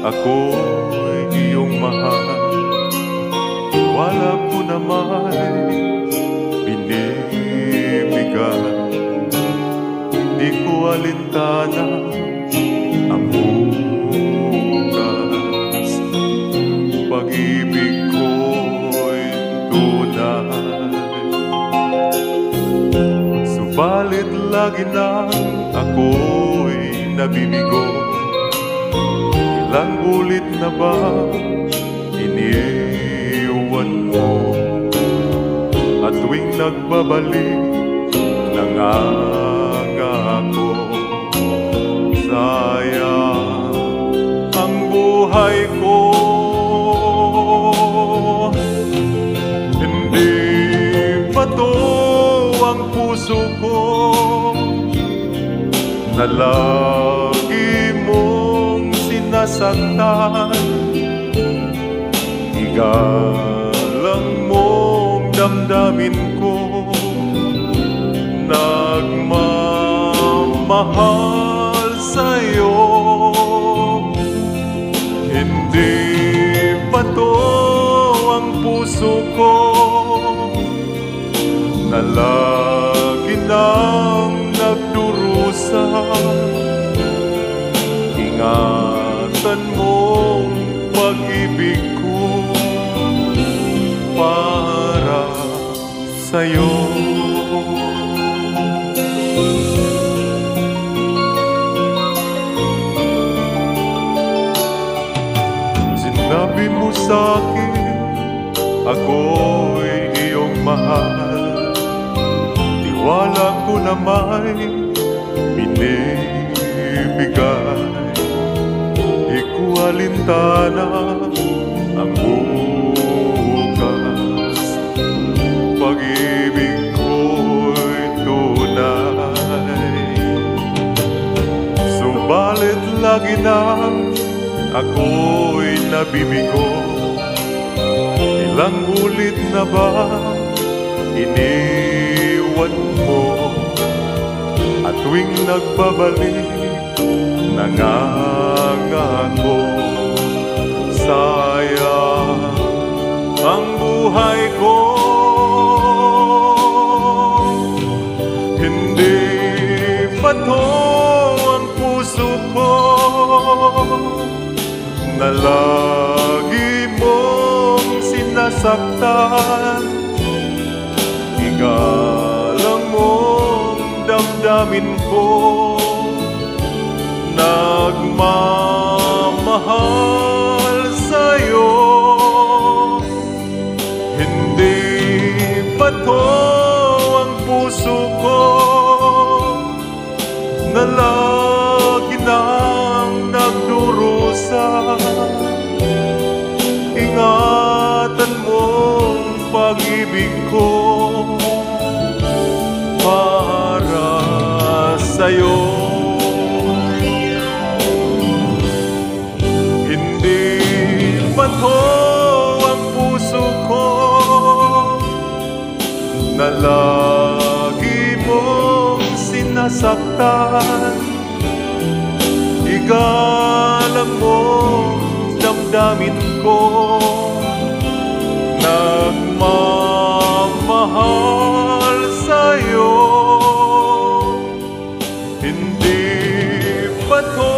ako'y iyong mahal. Wala ko naman binibigay, di ko alintana ang bukas. Pag-ibig ko'y tunay, subalit lagi nang ako'y nabibigo. Ilang ulit na ba iniwan mo, at tuwing nagbabalik nangangako. Sayang ang buhay ko, hindi ba to ang puso ko na lagi mong sinasaktan? Igalang mong damdamin ko, nagmamahal sa'yo. Hindi ba to ang puso ko na lagi nang nagdurusa? Ingatan mong pag-ibig ko para sa'yo. Sinabi mo sa'kin ako'y iyong mahal. Tiwala ko na may binibigay, di ko alintana ang bukas. Pag-ibig ko'y tunay, subalit lagi nang ako'y nabibigo. Ilang ulit na ba iniwan mo, at tuwing nagbabalik nangangako. Sayang ang buhay ko, hindi ba to ang puso ko na lagi mong sinasaktan? Igalang mong damdamin ko, nagmamahal sa'yo. Hindi ba to ang puso ko na lagi nang nagdurusa? Ingatan mong pag-ibig ko para sa'yo. Hindi ba to ang puso ko na lagi mong sinasaktan? Igalang mong damdamin ko, nagmamahal sa'yo. Hindi ba to